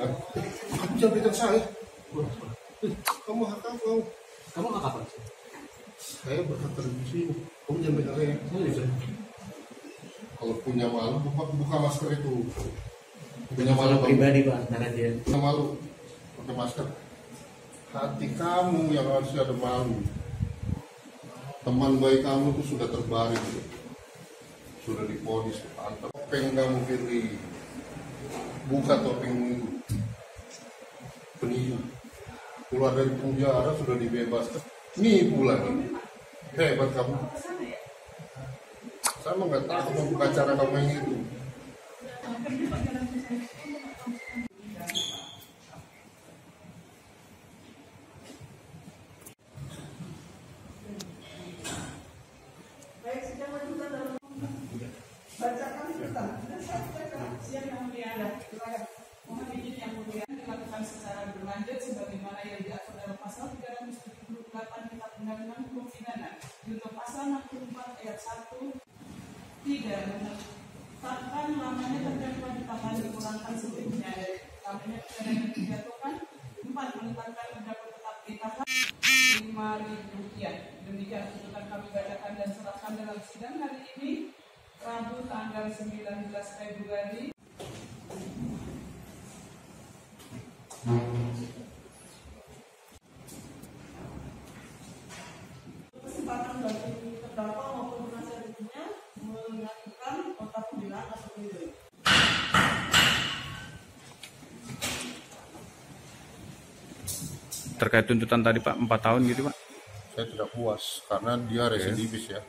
Kamu jangan pegang saya. Kamu hak apa? Kamu hak apa? Saya berhak kerja di sini. Kamu jangan pegang saya. Kalau punya malu, buka masker itu. Punya malu pribadi Pak, karena dia punya malu pakai masker. Hati kamu yang harusnya ada malu. Teman baik kamu itu sudah terbaring, sudah diponis, antar. Topeng kamu Firly, buka topengmu itu. Penipu, keluar dari penjara sudah dibebaskan. Nih pula nih, hebat kamu. Saya mah nggak tahu mau buka cara kamu yang itu. Mohon izin yang mulia dilakukan secara berlanjut sebagaimana yang diatur dalam pasal 378 Kitab Undang-Undang Hukum Pidana untuk pasal 64 ayat 1 3 menetapkan lamanya terdakwa ditahan dipulangkan sebelumnya dari lamanya pidana yang dijatuhkan. 4 menetapkan terdakwa tetap ditahan Rp5.000. Demikian tuntutan kami bacakan dan serahkan dalam sidang hari ini Rabu tanggal 19 Februari. Kesempatan bagi terdakwa maupun penasihat hukumnya mengajukan nota pembelaan atau pledoi. Terkait tuntutan tadi Pak, 4 tahun gitu Pak? Saya tidak puas karena dia residivis ya.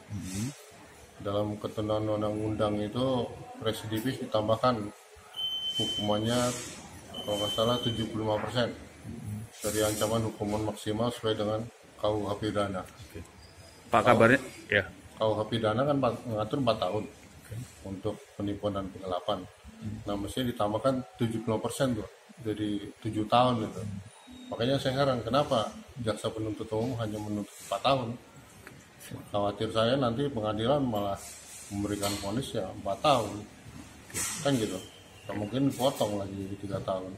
Dalam ketentuan undang-undang itu residivis ditambahkan hukumannya kalau nggak salah 75% dari ancaman hukuman maksimal sesuai dengan KUH Pidana. Pak kabarnya ya. KUH Pidana kan mengatur 4 tahun untuk penipuan dan penggelapan. Nah mestinya ditambahkan 75% tuh, jadi 7 tahun gitu. Makanya saya heran kenapa jaksa penuntut umum hanya menuntut 4 tahun. Khawatir saya nanti pengadilan malah memberikan vonis ya 4 tahun. Kan gitu. Nah, mungkin potong lagi di 3 tahun.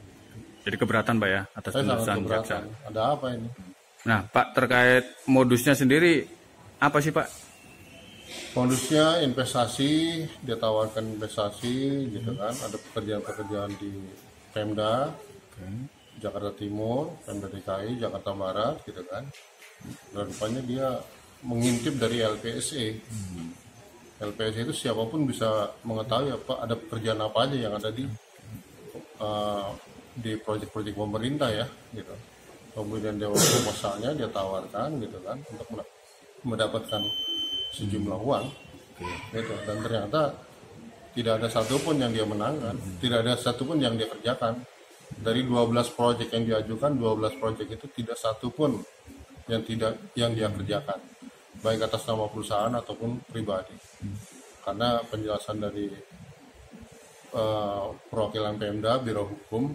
Jadi keberatan Pak ya atas tuntutan jaksa. Ada apa ini? Nah Pak, terkait modusnya sendiri apa sih Pak? Modusnya investasi, dia tawarkan investasi gitu kan. Ada pekerjaan-pekerjaan di Pemda, Jakarta Timur, Pemda DKI, Jakarta Barat gitu kan. Dan rupanya dia mengintip dari LPSE. LPSE itu siapapun bisa mengetahui apa ada pekerjaan apa aja yang ada di proyek-proyek pemerintah ya gitu. Kemudian dia proposalnya dia tawarkan gitu kan untuk mendapatkan sejumlah uang gitu. Dan ternyata tidak ada satupun yang dia menangkan, tidak ada satupun yang dia kerjakan. Dari 12 proyek yang diajukan, 12 proyek itu tidak satupun yang dia kerjakan, baik atas nama perusahaan ataupun pribadi. Karena penjelasan dari perwakilan Pemda, Biro Hukum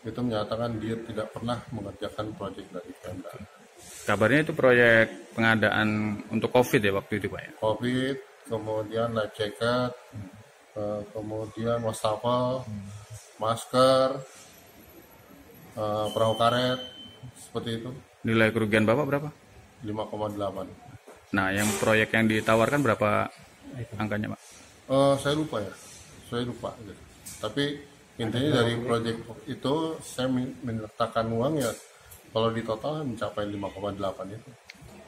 itu menyatakan dia tidak pernah mengerjakan proyek dari Pemda. Kabarnya itu proyek pengadaan untuk COVID ya waktu itu Pak ya? COVID, kemudian life jacket, kemudian wastafel, masker, perahu karet, seperti itu. Nilai kerugian Bapak berapa? 5,8. Nah yang proyek yang ditawarkan berapa angkanya Pak? Saya lupa ya, gitu. Tapi intinya dari proyek itu saya meletakkan uang ya, kalau di total mencapai 5,8 itu.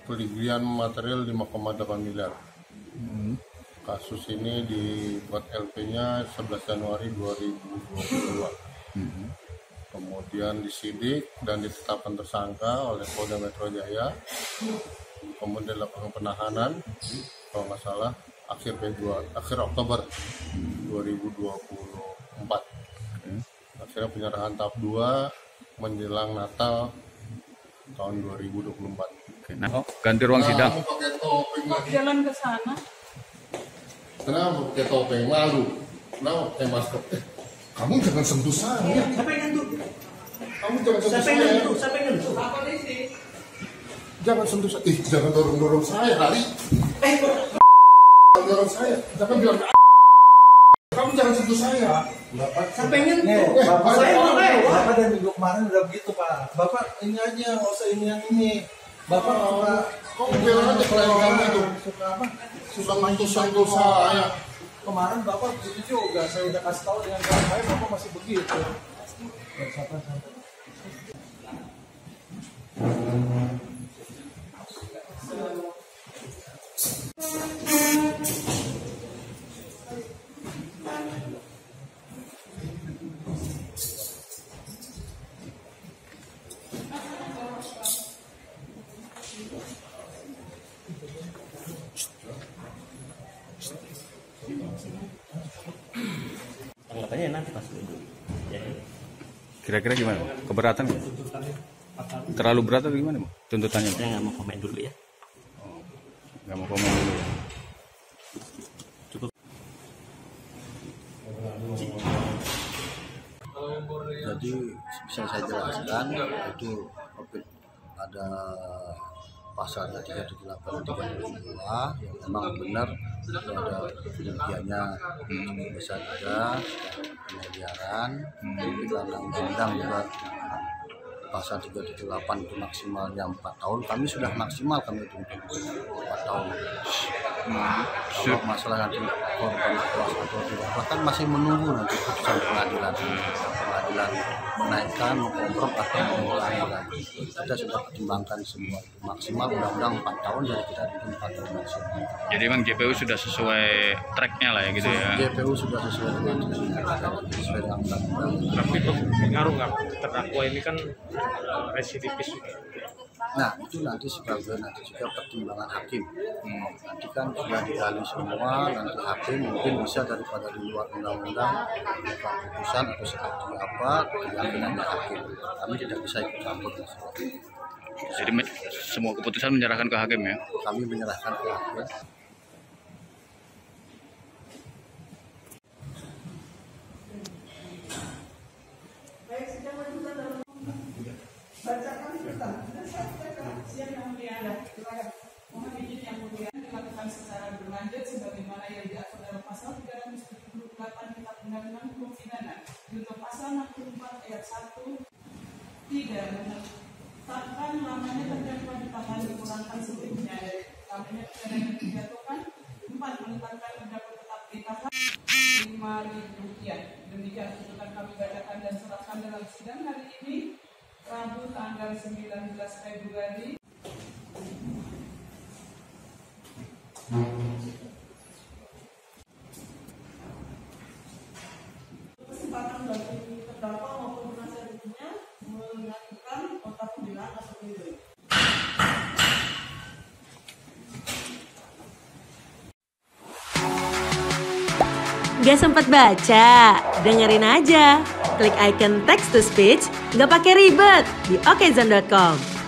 Kerugian material 5,8 miliar. Kasus ini dibuat LP-nya 11 Januari 2022. Kemudian disidik dan ditetapkan tersangka oleh Polda Metro Jaya. Kemudian dilakukan penahanan, kalau nggak salah akhir Oktober 2024. Akhirnya penyerahan tahap 2 menjelang Natal tahun 2024. Nah, ganti ruang sidang. Kamu pakai topeng lagi. Jalan ke sana. Kenapa pakai topeng? Malu. Kenapa pakai masker? Kamu jangan sentuh saya. siapa yang nyentuh? Kamu jangan sentuh Siapa yang saya. nyentuh? Siapa yang nyentuh? Pak polisi. Jangan sentuh saya. Jangan dorong saya, Hari. Dorong saya. Jangan bilang kamu jangan sentuh saya. Siapa yang nyentuh? Saya Saya mau kemarin udah begitu Pak. Bapak ini aja, nggak usah ini yang ini. Bapak suka Kok bilang aja klien kamu itu suka apa? sudah memutuskan dosa ya. Kemarin Bapak begitu juga. Saya udah kasih tahu dengan baik, Bapak masih begitu. Sabar. Tanggapannya nanti pas dulu. Ya. Kira-kira gimana? Keberatan nggak? Terlalu berat atau gimana, Bu? Tuntutannya? Saya nggak mau komen dulu ya. Nggak mau komen dulu. Cukup. Jadi bisa saya jelaskan itu COVID ada pasalnya 378 yang memang benar itu ada kerugiannya besar juga miliaran, tapi karena undang juga pasal 378 itu maksimalnya 4 tahun, kami sudah maksimal kami tuntut 4 tahun. Kalau masalah nanti korban kelas atau tidak, bahkan masih menunggu nanti putusan pengadilan menaikkan, mengkomprok atau mengulangi lagi. Kita sudah pertimbangkan semua itu maksimal undang-undang 4 tahun, jadi kita tuntut 4 tahun maksimal. Jadi memang JPU sudah sesuai tracknya lah ya gitu ya. JPU sudah sesuai dengan undang-undang. Tapi itu pengaruh nggak? Terdakwa ini kan residivis juga. Nah itu nanti sebagai juga pertimbangan hakim. Nanti kan sudah digali semua, nanti hakim mungkin bisa daripada di luar undang-undang bukan putusan atau seperti apa keyakinannya hakim. Kami tidak bisa ikut campur masalah. Jadi semua keputusan menyerahkan ke hakim ya. Kami menyerahkan ke hakim. Mohon izin yang mulia dilakukan secara berlanjut sebagaimana yang diatur dalam pasal 378 Kitab Undang-Undang Hukum Pidana untuk pasal 64 ayat 1 tidak menetapkan lamanya terdakwa ditahan dikurangkan sebelumnya dari lamanya pidana yang dijatuhkan. 4. Menetapkan terdakwa tetap ditahan 5.000 rupiah. Demikian tuntutan kami bacakan dan serahkan dalam sidang hari ini Rabu tanggal 19 Februari. Kesempatan bagi terdakwa maupun penasihat hukumnya mengajukan nota pembelaan atau pledoi. Gak sempat baca? Dengerin aja. Klik icon text to speech, gak pakai ribet di okezone.com.